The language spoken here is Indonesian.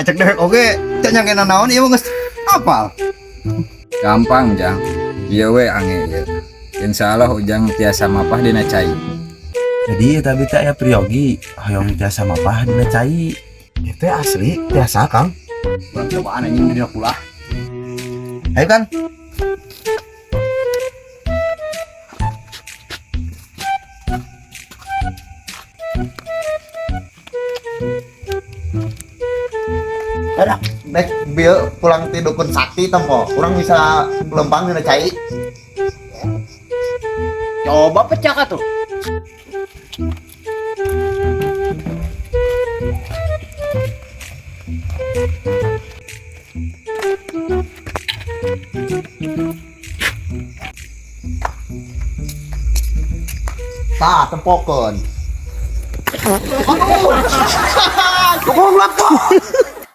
Cek deh, oke. Cek nyangke naon ieu geus apal. Gampang jang. Ieu we angel. Insyaallah ujang tiasa mapah dina cai. Jadi tapi tak ya Priyogi hoyong tiasa mapah dina cai. Itu asli biasa Kang. Urang cobaan anjing dina kulah. Ayo kan. Ada, dek bieu pulang ti dukun sakti tempo. Urang bisa lempang dina cai. Coba pecah tuh. Tah tempokeun. Aduh. Goblok.